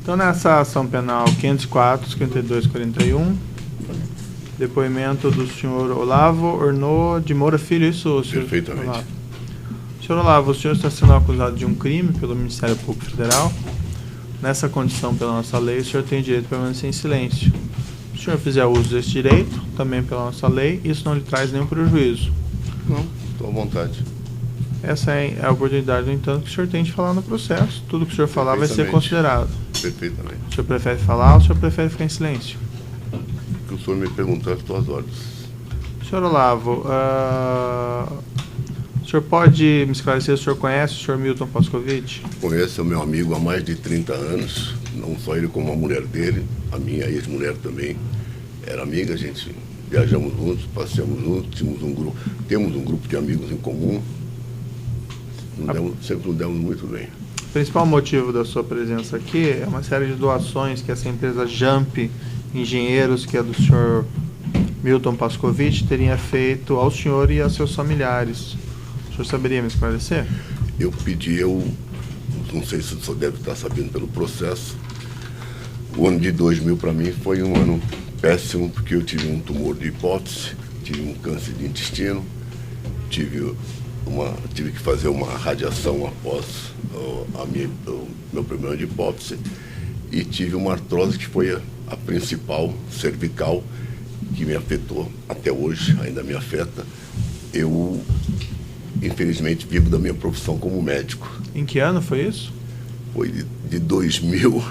Então, nessa ação penal 504, 5241, depoimento do senhor Olavo Ornô de Moura Filho, isso, senhor? Perfeitamente. Olavo. Senhor Olavo, o senhor está sendo acusado de um crime pelo Ministério Público Federal. Nessa condição, pela nossa lei, o senhor tem direito de permanecer em silêncio. Se o senhor fizer uso desse direito, também pela nossa lei, isso não lhe traz nenhum prejuízo. Não, estou à vontade. Essa é a oportunidade, no entanto, que o senhor tem de falar no processo. Tudo que o senhor falar vai ser considerado. Perfeitamente. O senhor prefere falar ou o senhor prefere ficar em silêncio? O que o senhor me perguntou, as tuas ordens. Senhor Olavo, o senhor pode me esclarecer se o senhor conhece o senhor Milton Pascovitch? Conheço o meu amigo há mais de 30 anos, não só ele como a mulher dele, a minha ex-mulher também era amiga, a gente viajamos juntos, passeamos juntos, temos um grupo de amigos em comum, sempre nos demos muito bem. O principal motivo da sua presença aqui é uma série de doações que essa empresa Jump Engenheiros, que é do senhor Milton Pascovitch, teria feito ao senhor e a seus familiares. O senhor saberia me esclarecer? Eu não sei se o senhor deve estar sabendo pelo processo, o ano de 2000 para mim foi um ano péssimo, porque eu tive um tumor de hipófise, tive um câncer de intestino, tive que fazer uma radiação após o meu problema de hipófise e tive uma artrose que foi a principal, cervical, que me afetou até hoje, ainda me afeta. Eu, infelizmente, vivo da minha profissão como médico. Em que ano foi isso? Foi de 2000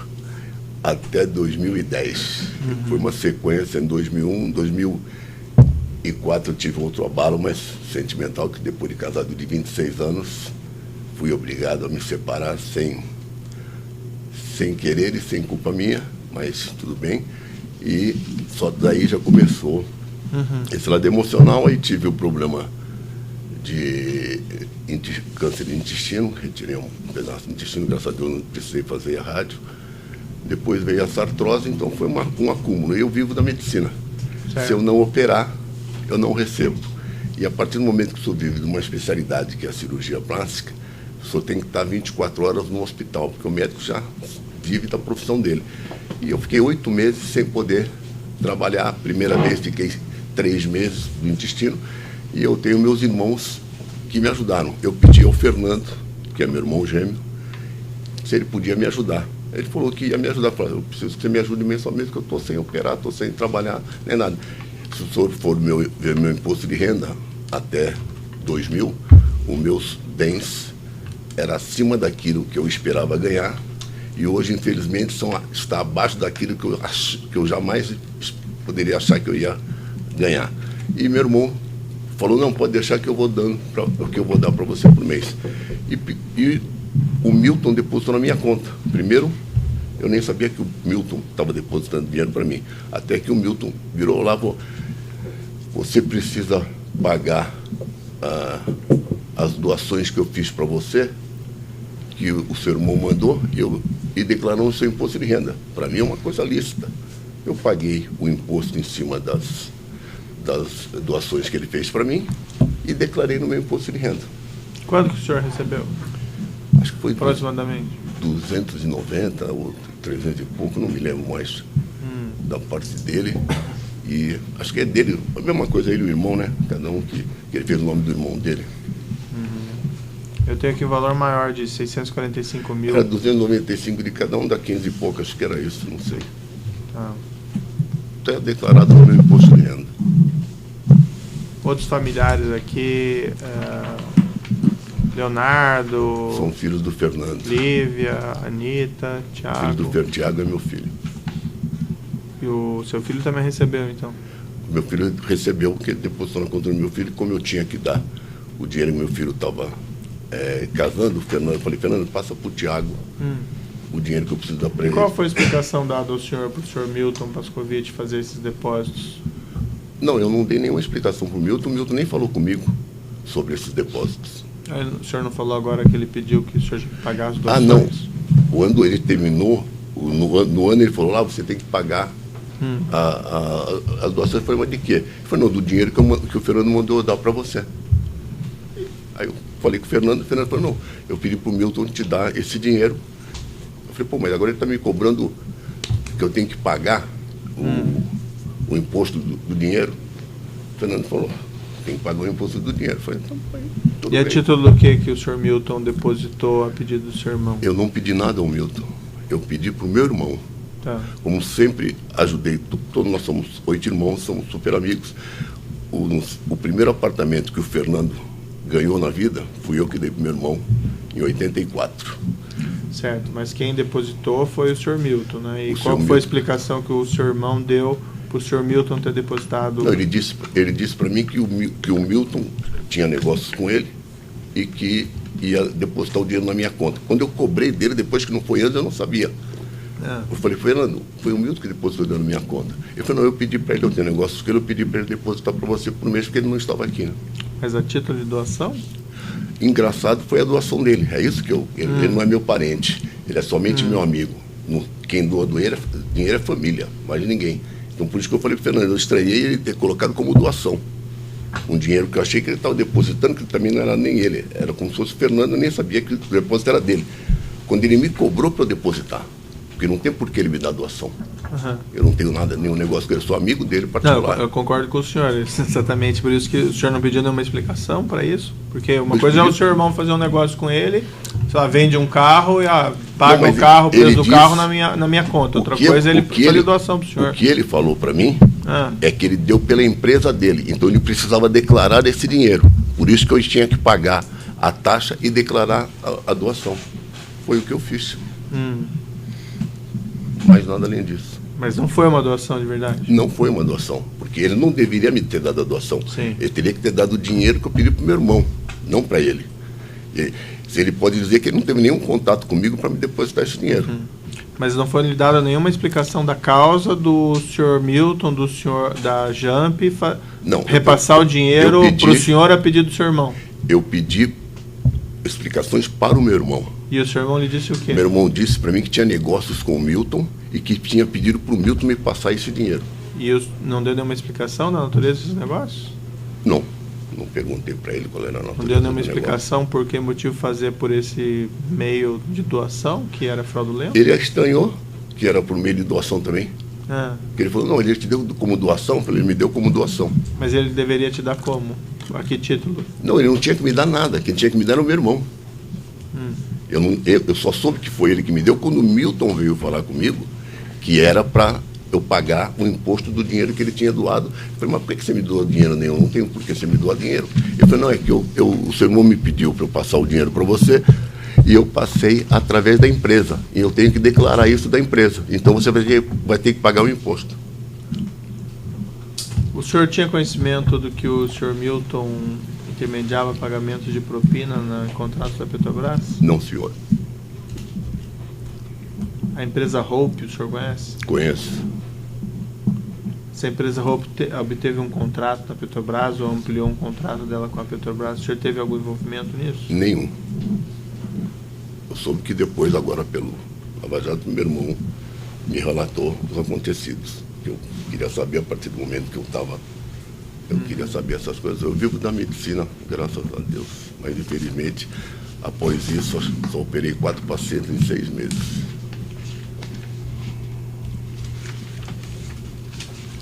até 2010. Foi uma sequência em 2001, 2004 eu tive outro abalo, mas sentimental, que depois de casado de 26 anos, fui obrigado a me separar sem querer e sem culpa minha, mas tudo bem. E só daí já começou esse lado emocional. Aí tive o problema de câncer de intestino, retirei um pedaço do intestino, graças a Deus não precisei fazer a rádio. Depois veio a artrose, então foi um acúmulo. Eu vivo da medicina. Certo. Se eu não operar, eu não recebo. E a partir do momento que o senhor vive de uma especialidade, que é a cirurgia plástica, o senhor tem que estar 24 horas no hospital, porque o médico já vive da profissão dele. E eu fiquei 8 meses sem poder trabalhar. A primeira vez fiquei 3 meses no intestino, e eu tenho meus irmãos que me ajudaram. Eu pedi ao Fernando, que é meu irmão gêmeo, se ele podia me ajudar. Ele falou que ia me ajudar. Falei, eu preciso que você me ajude mensalmente, que eu estou sem operar, estou sem trabalhar, nem nada. Se o senhor for ver meu imposto de renda, até 2000, os meus bens eram acima daquilo que eu esperava ganhar, e hoje, infelizmente, está abaixo daquilo que eu jamais poderia achar que eu ia ganhar. E meu irmão falou, não, pode deixar que eu vou dando, que eu vou dar para você por mês. E o Milton depositou na minha conta. Primeiro, eu nem sabia que o Milton estava depositando dinheiro para mim. Até que o Milton virou lá, você precisa pagar as doações que eu fiz para você, que o seu irmão mandou, e declarou o seu imposto de renda. Para mim é uma coisa lícita. Eu paguei o imposto em cima das doações que ele fez para mim e declarei no meu imposto de renda. Quando que o senhor recebeu? Acho que foi aproximadamente 290 ou 300 e pouco, não me lembro mais da parte dele. E acho que é dele, a mesma coisa, ele e o irmão, né? Cada um que ele fez o nome do irmão dele. Eu tenho aqui um valor maior de 645 mil. Era 295 de cada um, dá 15 e pouco, acho que era isso, não sei. Tá. Está declarado no meu imposto de renda. Outros familiares aqui, Leonardo... São filhos do Fernando. Lívia, Anitta, Tiago. Filho do Tiago é meu filho. E o seu filho também recebeu, então? Meu filho recebeu, porque ele depositou na conta do meu filho, como eu tinha que dar o dinheiro que meu filho estava casando, o Fernando, eu falei, Fernando, passa para o Tiago o dinheiro que eu preciso dar para ele. E qual foi a explicação dada ao senhor, para o senhor Milton Pascovitch fazer esses depósitos? Não, eu não dei nenhuma explicação para o Milton nem falou comigo sobre esses depósitos. O senhor não falou agora que ele pediu que o senhor pagasse as doações? Ah, não. Quando ele terminou, no ano ele falou, lá você tem que pagar as doações. Foi de quê? Ele falou, não, do dinheiro que o Fernando mandou dar para você. Aí eu falei com o Fernando falou, não, eu pedi para o Milton te dar esse dinheiro. Eu falei, pô, mas agora ele está me cobrando que eu tenho que pagar o imposto do dinheiro. O Fernando falou, tem que pagar o imposto do dinheiro. Eu falei, então, tudo bem. E a título do que o senhor Milton depositou a pedido do seu irmão? Eu não pedi nada ao Milton. Eu pedi para o meu irmão. Tá. Como sempre ajudei, todos nós somos 8 irmãos, somos super amigos. O primeiro apartamento que o Fernando ganhou na vida, fui eu que dei para o meu irmão, em 84. Certo, mas quem depositou foi o senhor Milton, né? E o qual foi a explicação que o seu irmão deu para o senhor Milton ter depositado? Não, ele disse para mim que o Milton tinha negócios com ele e que ia depositar o dinheiro na minha conta. Quando eu cobrei dele, depois que não foi antes, eu não sabia. Eu falei, Fernando, foi o Milton que depositou na minha conta. Ele falou, não, eu pedi para ele, eu tenho negócios com ele, eu pedi para ele depositar para você por mês, porque ele não estava aqui. Né? Mas a título de doação? Engraçado foi a doação dele, é isso que ele não é meu parente, ele é somente meu amigo. Quem doa dinheiro é família, mais ninguém. Então por isso que eu falei para o Fernando, eu estranhei ele ter colocado como doação. Um dinheiro que eu achei que ele estava depositando, que também não era nem ele, era como se fosse o Fernando, eu nem sabia que o depósito era dele. Quando ele me cobrou para eu depositar, porque não tem por que ele me dar doação. Eu não tenho nada, nenhum negócio com ele, eu sou amigo dele particular. Não, eu concordo com o senhor, exatamente por isso que o senhor não pediu nenhuma explicação para isso, porque uma coisa é o seu irmão fazer um negócio com ele, sei lá, vende um carro e paga o carro, o preço do carro na minha conta. Outra coisa é ele fazer doação para o senhor. O que ele falou para mim é que ele deu pela empresa dele, então ele precisava declarar esse dinheiro, por isso que eu tinha que pagar a taxa e declarar a doação. Foi o que eu fiz. Mais nada além disso. Mas não foi uma doação de verdade? Não foi uma doação, porque ele não deveria me ter dado a doação. Sim. Ele teria que ter dado o dinheiro que eu pedi para o meu irmão, não para ele. Ele pode dizer que ele não teve nenhum contato comigo para me depositar esse dinheiro. Mas não foi lhe dada nenhuma explicação da causa do senhor Milton, da Jamp, repassar o dinheiro para o senhor a pedido do seu irmão? Eu pedi explicações para o meu irmão. E o seu irmão lhe disse o quê? Meu irmão disse para mim que tinha negócios com o Milton e que tinha pedido para o Milton me passar esse dinheiro. E não deu nenhuma explicação da natureza desses negócios? Não perguntei para ele qual era a natureza. Não deu nenhuma explicação por que motivo fazer por esse meio de doação, que era fraudulento? Ele estranhou que era por meio de doação também. Porque ele falou, não, ele te deu como doação. Eu falei, ele me deu como doação. Mas ele deveria te dar como? A que título? Não, ele não tinha que me dar nada. Quem tinha que me dar era o meu irmão. Eu só soube que foi ele que me deu quando o Milton veio falar comigo, que era para eu pagar o imposto do dinheiro que ele tinha doado. Eu falei, mas por que você me doa dinheiro nenhum? Não tem por que você me doar dinheiro. Ele falou, não, é que o seu irmão me pediu para eu passar o dinheiro para você e eu passei através da empresa. E eu tenho que declarar isso da empresa. Então você vai ter que pagar o imposto. O senhor tinha conhecimento do que o senhor Milton intermediava pagamento de propina no contrato da Petrobras? Não, senhor. A empresa Hope, o senhor conhece? Conheço. Se a empresa Hope obteve um contrato da Petrobras ou ampliou um contrato dela com a Petrobras, o senhor teve algum envolvimento nisso? Nenhum. Eu soube que depois, agora pelo Lava Jato, meu irmão me relatou os acontecidos. Eu queria saber a partir do momento que eu estava. Eu queria saber essas coisas. Eu vivo da medicina, graças a Deus. Mas, infelizmente, após isso, só operei 4 pacientes em 6 meses.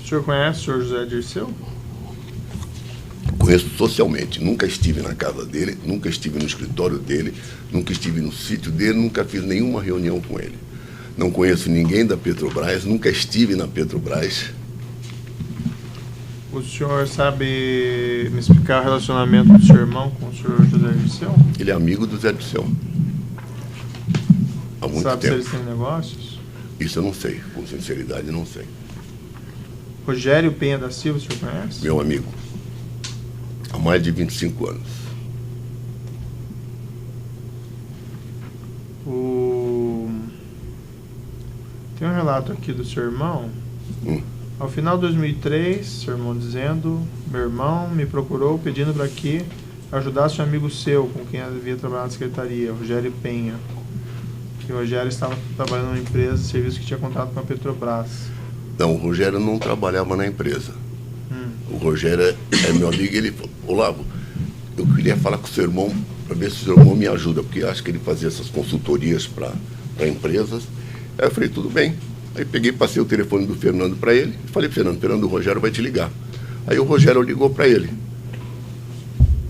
O senhor conhece o senhor José Dirceu? Conheço socialmente. Nunca estive na casa dele, nunca estive no escritório dele, nunca estive no sítio dele, nunca fiz nenhuma reunião com ele. Não conheço ninguém da Petrobras, nunca estive na Petrobras. O senhor sabe me explicar o relacionamento do seu irmão com o senhor José Dirceu? Ele é amigo do Zé Dirceu. Há muito tempo. Sabe se eles têm negócios? Isso eu não sei, com sinceridade não sei. Rogério Penha da Silva, o senhor conhece? Meu amigo. Há mais de 25 anos. Tem um relato aqui do seu irmão. Ao final de 2003, seu irmão dizendo, meu irmão me procurou pedindo para que ajudasse um amigo seu com quem havia trabalhado na secretaria, Rogério Penha. Que o Rogério estava trabalhando numa empresa de serviço que tinha contrato com a Petrobras. Não, o Rogério não trabalhava na empresa. O Rogério é meu amigo e ele falou, Olavo, eu queria falar com o seu irmão para ver se o seu irmão me ajuda, porque acho que ele fazia essas consultorias para para empresas. Aí eu falei, tudo bem. Aí peguei, passei o telefone do Fernando para ele e falei, Fernando, o Rogério vai te ligar. Aí o Rogério ligou para ele.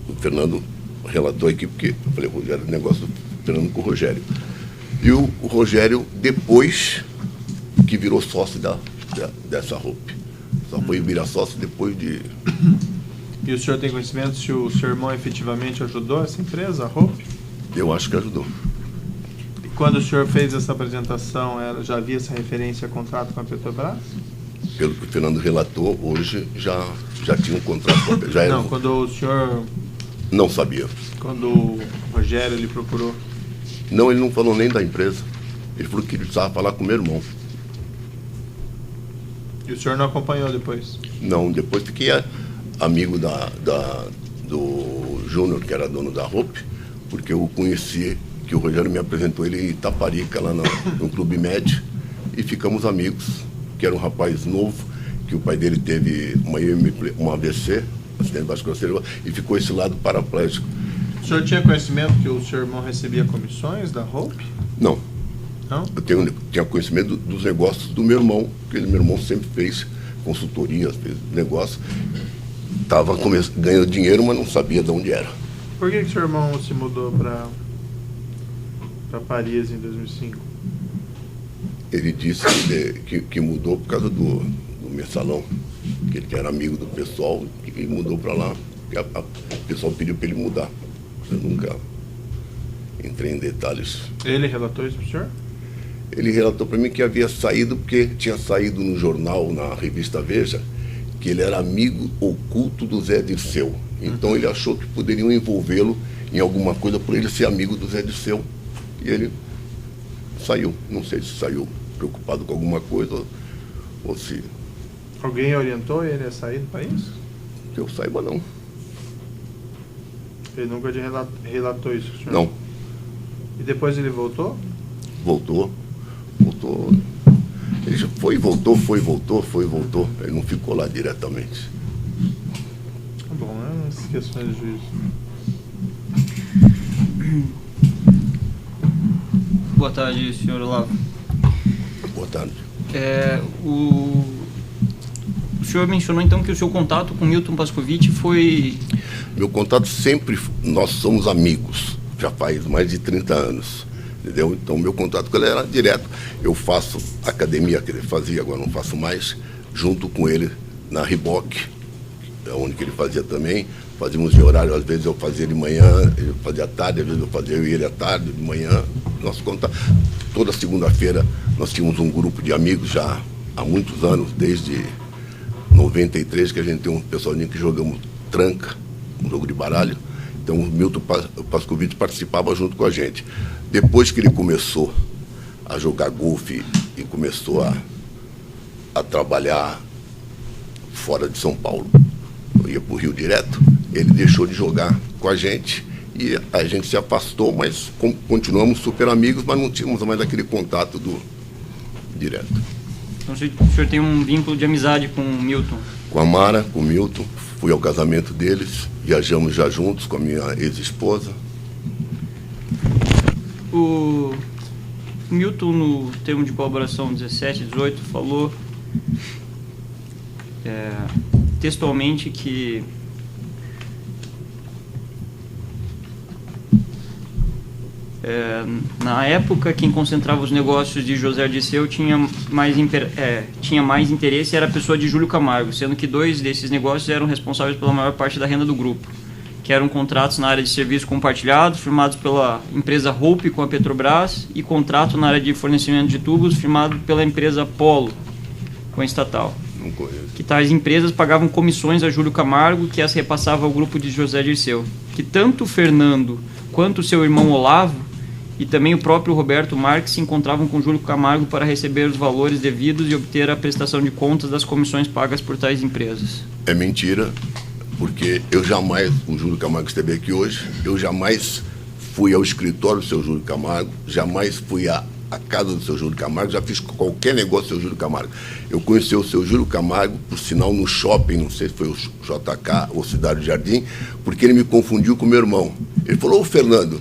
O Fernando relatou aqui, porque eu falei, Rogério, negócio do Fernando com o Rogério. E o Rogério, depois que virou sócio dessa ROP. Só foi virar sócio depois de... E o senhor tem conhecimento se o seu irmão efetivamente ajudou essa empresa, a ROP? Eu acho que ajudou. E quando o senhor fez essa apresentação, já havia essa referência a contrato com a Petrobras? Pelo que o Fernando relatou, hoje já tinha um contrato com a Petrobras. Não, quando o senhor... Não sabia. Quando o Rogério lhe procurou? Não, ele não falou nem da empresa. Ele falou que ele precisava falar com o meu irmão. E o senhor não acompanhou depois? Não, depois fiquei amigo do Júnior, que era dono da ROP, porque eu conheci, que o Rogério me apresentou ele em Itaparica, lá no Clube Med, e ficamos amigos, que era um rapaz novo, que o pai dele teve uma AVC, acidente vascular, e ficou esse lado paraplégico. O senhor tinha conhecimento que o seu irmão recebia comissões da ROP? Não. Não? Eu tinha conhecimento dos negócios do meu irmão, porque meu irmão sempre fez consultoria, fez negócio. Estava ganhando dinheiro, mas não sabia de onde era. Por que seu irmão se mudou para Paris em 2005? Ele disse que mudou por causa do mensalão, que ele era amigo do pessoal e mudou para lá. O pessoal pediu para ele mudar. Eu nunca entrei em detalhes. Ele relatou isso para o senhor? Ele relatou para mim que havia saído, porque tinha saído no jornal, na revista Veja, que ele era amigo oculto do Zé Dirceu. Então ele achou que poderiam envolvê-lo em alguma coisa por ele ser amigo do Zé Dirceu. E ele saiu. Não sei se saiu preocupado com alguma coisa ou se... Alguém orientou ele a sair do país? Que eu saiba, não. Ele nunca relatou isso, senhor? Não. E depois ele voltou? Voltou. Ele já foi e voltou. Ele não ficou lá diretamente. Bom, né? Essas questões de juízo. Boa tarde, senhor Olavo. Boa tarde. O senhor mencionou então que o seu contato com Milton Pascovitch foi... Meu contato sempre, nós somos amigos, já faz mais de 30 anos, entendeu? Então meu contato com ele era direto. Eu faço academia, que ele fazia, agora não faço mais, junto com ele na Riboc, onde que ele fazia também. Fazíamos em horário, às vezes eu fazia de manhã, ele fazia à tarde, às vezes eu fazia eu e ele à tarde, de manhã. Nosso contato, toda segunda-feira nós tínhamos um grupo de amigos já há muitos anos, desde 93, que a gente tem um pessoalzinho que jogamos tranca, um jogo de baralho. Então o Milton Pascovitch participava junto com a gente. Depois que ele começou a jogar golfe e começou a trabalhar fora de São Paulo, eu ia para o Rio direto, ele deixou de jogar com a gente e a gente se afastou, mas continuamos super amigos, mas não tínhamos mais aquele contato direto. Então o senhor tem um vínculo de amizade com o Milton? Com a Mara, com o Milton, fui ao casamento deles, viajamos já juntos com a minha ex-esposa. O Milton, no termo de colaboração 17, 18, falou textualmente que na época quem concentrava os negócios de José Dirceu tinha mais interesse era a pessoa de Júlio Camargo, sendo que 2 desses negócios eram responsáveis pela maior parte da renda do grupo, que eram contratos na área de serviços compartilhados, firmados pela empresa ROP com a Petrobras, e contrato na área de fornecimento de tubos, firmado pela empresa Polo, com a estatal. Não conheço. Que tais empresas pagavam comissões a Júlio Camargo, que as repassava ao grupo de José Dirceu. Que tanto o Fernando quanto o seu irmão Olavo e também o próprio Roberto Marques se encontravam com Júlio Camargo para receber os valores devidos e obter a prestação de contas das comissões pagas por tais empresas. É mentira, porque eu jamais, o Júlio Camargo esteve aqui hoje, eu jamais fui ao escritório do seu Júlio Camargo, jamais fui à casa do seu Júlio Camargo, já fiz qualquer negócio do seu Júlio Camargo. Eu conheci o seu Júlio Camargo, por sinal, no shopping, não sei se foi o JK ou Cidade Jardim, porque ele me confundiu com o meu irmão. Ele falou, ô Fernando,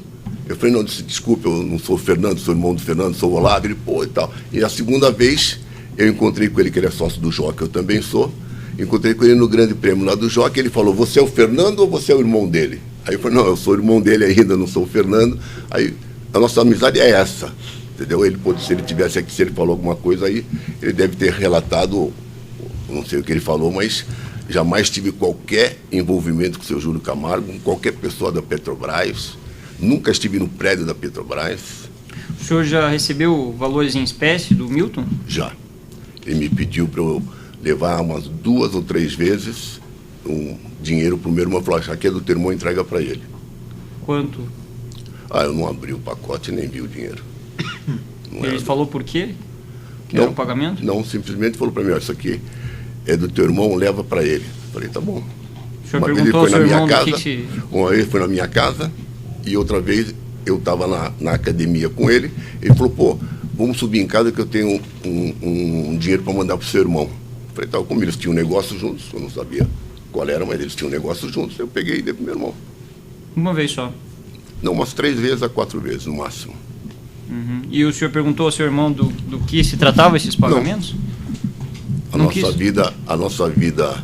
Eu falei, não, desculpa, eu não sou o Fernando, sou irmão do Fernando, sou o Olavo. Ele, pô, e tal. E a segunda vez, eu encontrei com ele, que ele é sócio do Jockey, eu também sou. Encontrei com ele no Grande Prêmio lá do Jockey, ele falou, você é o Fernando ou você é o irmão dele? Aí eu falei, não, eu sou o irmão dele ainda, não sou o Fernando. Aí a nossa amizade é essa, entendeu? Ele, se ele tivesse aqui, se ele falou alguma coisa aí, ele deve ter relatado, não sei o que ele falou, mas jamais tive qualquer envolvimento com o seu Júlio Camargo, com qualquer pessoa da Petrobras. Nunca estive no prédio da Petrobras. O senhor já recebeu valores em espécie do Milton? Já. Ele me pediu para eu levar umas 2 ou 3 vezes um dinheiro para o meu irmão. Falou, aqui é do teu irmão, entrega para ele. Quanto? Eu não abri o pacote nem vi o dinheiro. Ele falou por quê? Que não, era o pagamento? Não, simplesmente falou para mim, isso aqui é do teu irmão, leva para ele. Falei, tá bom. O senhor perguntou ao seu irmão do que se... Uma vez foi na minha casa e outra vez eu estava na academia com ele. Ele falou, pô, vamos subir em casa que eu tenho um dinheiro para mandar para o seu irmão. Falei, tá, como eles tinham um negócio juntos, eu não sabia qual era, mas eles tinham um negócio juntos, eu peguei e dei para o meu irmão. Uma vez só? Não, umas 3 vezes a 4 vezes, no máximo. Uhum. E o senhor perguntou ao seu irmão do que se tratava esses pagamentos? Não. A nossa vida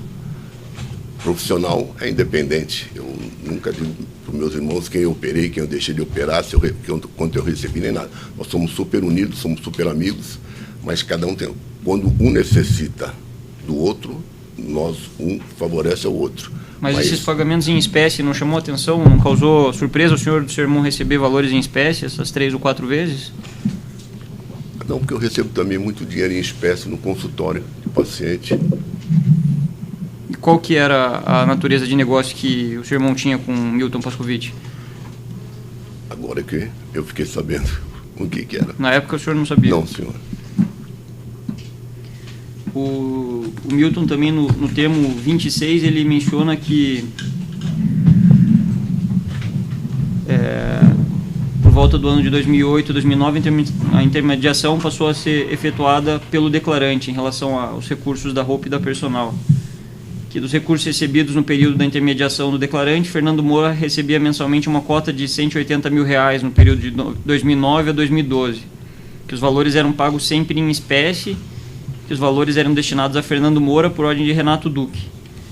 profissional é independente. Eu nunca digo para os meus irmãos quem eu operei, quem eu deixei de operar, quanto eu recebi, nem nada. Nós somos super unidos, somos super amigos, mas cada um tem... Quando um necessita do outro, um favorece ao outro. Mas esses pagamentos em espécie não chamou atenção, não causou surpresa o senhor do seu irmão receber valores em espécie essas 3 ou 4 vezes? Não, porque eu recebo também muito dinheiro em espécie no consultório de paciente. E qual que era a natureza de negócio que o seu irmão tinha com o Milton Pascovitch? Agora que eu fiquei sabendo o que era. Na época o senhor não sabia? Não, senhor. O Milton também, no termo 26, ele menciona que por volta do ano de 2008, 2009, a intermediação passou a ser efetuada pelo declarante em relação aos recursos da roupa e da personal. Que dos recursos recebidos no período da intermediação do declarante, Fernando Moura recebia mensalmente uma cota de R$180 mil no período de 2009 a 2012. Que os valores eram pagos sempre em espécie, que os valores eram destinados a Fernando Moura por ordem de Renato Duque,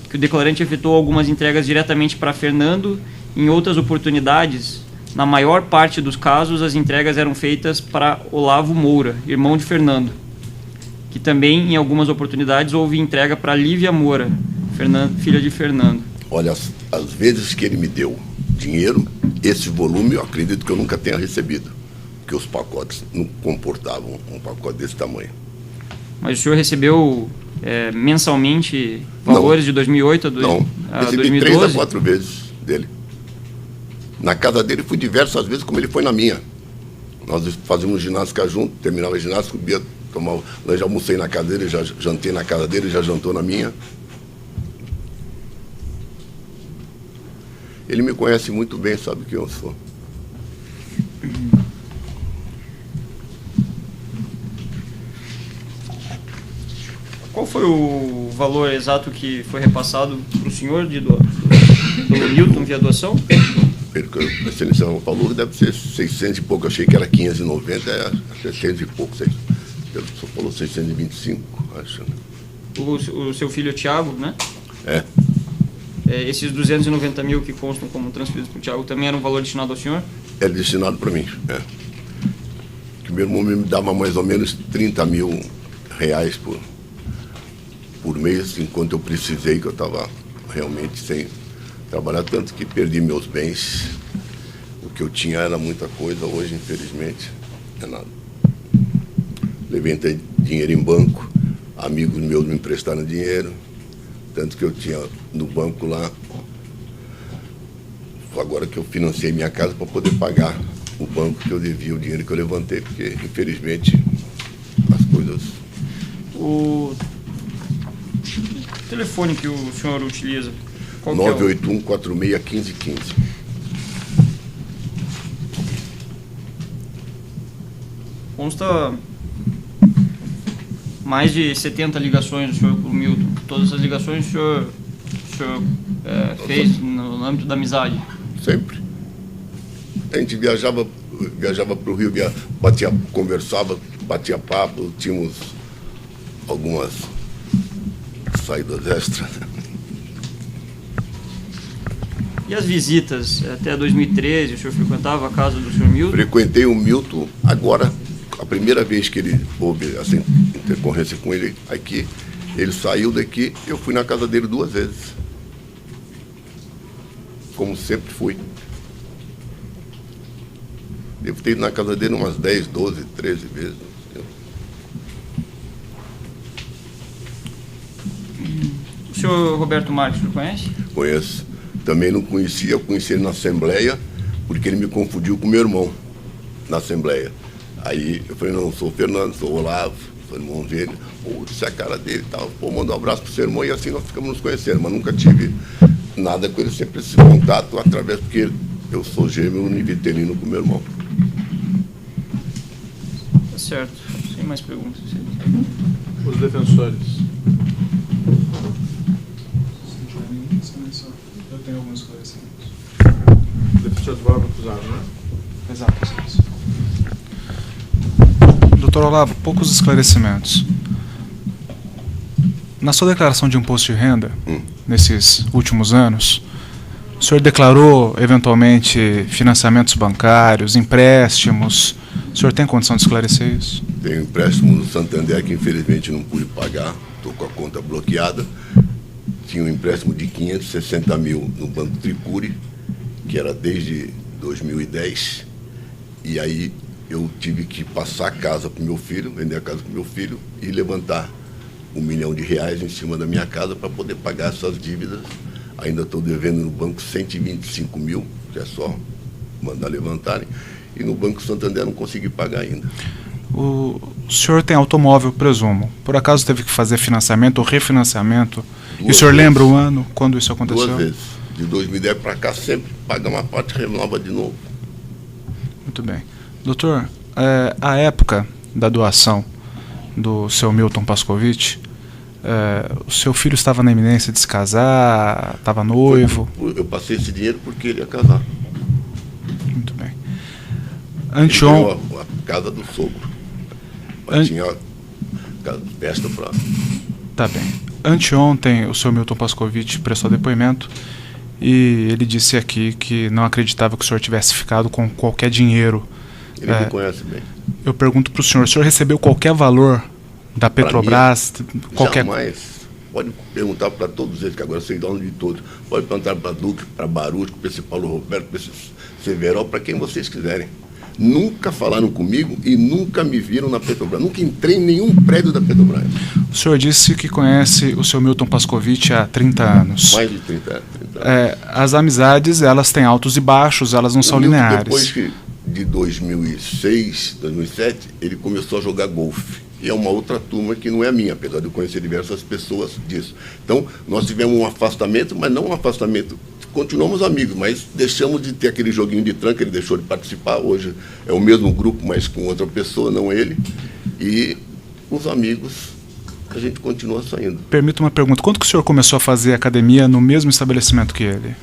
que o declarante efetuou algumas entregas diretamente para Fernando, em outras oportunidades, na maior parte dos casos, as entregas eram feitas para Olavo Moura, irmão de Fernando, que também, em algumas oportunidades, houve entrega para Lívia Moura, filha de Fernando. Olha, as vezes que ele me deu dinheiro, esse volume eu acredito que eu nunca tenha recebido, porque os pacotes não comportavam um pacote desse tamanho. Mas o senhor recebeu mensalmente valores de 2008 a 2012? Não, recebi 3 a 4 vezes dele. Na casa dele fui diversas vezes, como ele foi na minha. Nós fazíamos ginástica junto, terminava a ginástica, ia tomar lanche, almocei na casa dele, já jantei na casa dele, já jantou na minha. Ele me conhece muito bem, sabe quem eu sou. Qual foi o valor exato que foi repassado para o senhor pelo Milton via doação? Pelo que a excelência falou, deve ser 600 e pouco. Eu achei que era 590, é 600 e pouco. Ele só falou 625, acho. O seu filho Thiago, né? É. Esses 290 mil que constam como transferidos para o Thiago também era um valor destinado ao senhor? Era destinado para mim, Que meu irmão me dava mais ou menos 30 mil reais por mês, enquanto eu precisei, que eu estava realmente sem trabalhar, tanto que perdi meus bens. O que eu tinha era muita coisa, hoje, infelizmente, é nada. Levei dinheiro em banco, amigos meus me emprestaram dinheiro, tanto que eu tinha no banco lá, agora que eu financei minha casa para poder pagar o banco que eu devia, o dinheiro que eu levantei, porque, infelizmente, as coisas... O telefone que o senhor utiliza? 981-46-1515. Consta mais de 70 ligações do senhor com o Milton. Todas essas ligações o senhor fez no âmbito da amizade? Sempre. A gente viajava para o Rio, conversava, batia papo, tínhamos algumas saídas extras. E as visitas? Até 2013, o senhor frequentava a casa do senhor Milton? Frequentei o Milton agora, a primeira vez que ele houve essa intercorrência com ele aqui, ele saiu daqui, eu fui na casa dele 2 vezes. Como sempre fui. Devo ter ido na casa dele umas 10, 12, 13 vezes. O senhor Roberto Marques, o senhor conhece? Conheço. Também não conhecia, eu conheci ele na Assembleia, porque ele me confundiu com meu irmão na Assembleia. Aí eu falei, não, sou o Fernando, sou o Olavo, sou irmão dele. Pô, disse a cara dele e tal. Pô, mandou um abraço pro seu irmão e assim nós ficamos nos conhecendo, mas nunca tive nada com ele, sempre esse contato através, porque eu sou gêmeo univitelino com meu irmão. Tá certo. Sem mais perguntas. Os defensores. Eu tenho alguns esclarecimentos. Defensor do órgão acusado, né? Exato, excelência. Doutor Olavo, poucos esclarecimentos. Na sua declaração de imposto de renda, nesses últimos anos, o senhor declarou, eventualmente, financiamentos bancários, empréstimos. O senhor tem condição de esclarecer isso? Tenho um empréstimo no Santander que, infelizmente, não pude pagar. Estou com a conta bloqueada. Tinha um empréstimo de 560 mil no Banco Tricuri, que era desde 2010. E aí eu tive que passar a casa para o meu filho, vender a casa para o meu filho e levantar R$1 milhão em cima da minha casa para poder pagar essas dívidas. Ainda estou devendo no banco 125 mil, que é só mandar levantarem. E no Banco Santander não consegui pagar ainda. O senhor tem automóvel, presumo. Por acaso teve que fazer financiamento ou refinanciamento? E o senhor lembra o ano quando isso aconteceu? 2 vezes. De 2010 para cá, sempre paga uma parte e renova de novo. Muito bem. Doutor, a época da doação do seu Milton Pascovitch, o seu filho estava na iminência de se casar, estava noivo? Eu passei esse dinheiro porque ele ia casar. Muito bem. Ele ganhou a casa do sogro. Mas tinha festa para... Tá bem. Anteontem, o seu Milton Pascovitch prestou depoimento e ele disse aqui que não acreditava que o senhor tivesse ficado com qualquer dinheiro. Ele me conhece bem. Eu pergunto para o senhor recebeu qualquer valor da Petrobras? Jamais. Pode perguntar para todos eles, que agora eu sei dono de todos. Pode perguntar para Duque, para Barusco, para esse Paulo Roberto, para esse Severol, para quem vocês quiserem. Nunca falaram comigo e nunca me viram na Petrobras. Nunca entrei em nenhum prédio da Petrobras. O senhor disse que conhece o seu Milton Pascovitch há 30 anos. Mais de 30 anos. As amizades, elas têm altos e baixos, elas não são lineares. Depois de 2006, 2007, ele começou a jogar golfe. E é uma outra turma que não é a minha, apesar de eu conhecer diversas pessoas disso. Então, nós tivemos um afastamento, mas não um afastamento. Continuamos amigos, mas deixamos de ter aquele joguinho de tranca, ele deixou de participar. Hoje é o mesmo grupo, mas com outra pessoa, não ele. E os amigos, a gente continua saindo. Permita uma pergunta. Quando que o senhor começou a fazer academia no mesmo estabelecimento que ele?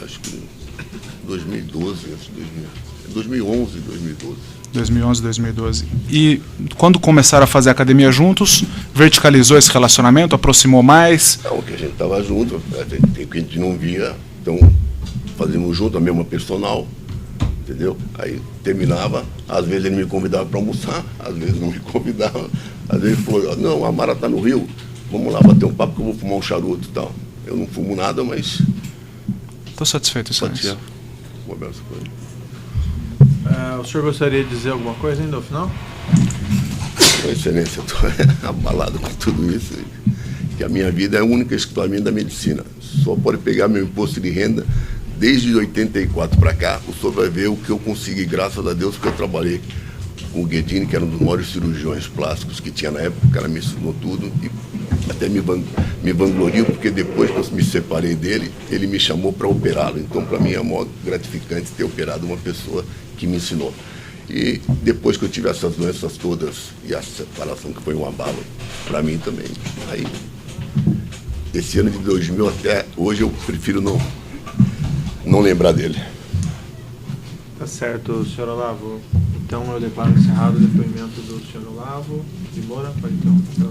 Acho que 2012, 2011, 2012. 2011, 2012. E quando começaram a fazer academia juntos, verticalizou esse relacionamento, aproximou mais? Não, que a gente estava junto, tem que a gente não via, então fazíamos junto a mesma personal, entendeu? Aí terminava, às vezes ele me convidava para almoçar, às vezes não me convidava, às vezes ele falou, não, a Mara está no Rio, vamos lá bater um papo que eu vou fumar um charuto e tal. Eu não fumo nada, mas... Estou satisfeito, excelência. Conversa com ele. O senhor gostaria de dizer alguma coisa ainda ao final? Excelência, eu estou abalado com tudo isso. Que a minha vida é única e exclusivamente da medicina. Só pode pegar meu imposto de renda desde 84 para cá. O senhor vai ver o que eu consegui, graças a Deus, porque eu trabalhei com o Guedini, que era um dos maiores cirurgiões plásticos que tinha na época. O cara me ensinou tudo e até me vanglorio, porque depois que eu me separei dele, ele me chamou para operá-lo. Então, para mim, é muito gratificante ter operado uma pessoa que me ensinou. E depois que eu tive essas doenças todas e a separação, que foi um abalo para mim também. Aí, esse ano de 2000 até hoje, eu prefiro não lembrar dele. Tá certo, senhor Olavo. Então eu declaro encerrado o depoimento do senhor Olavo de Moura. Pode então.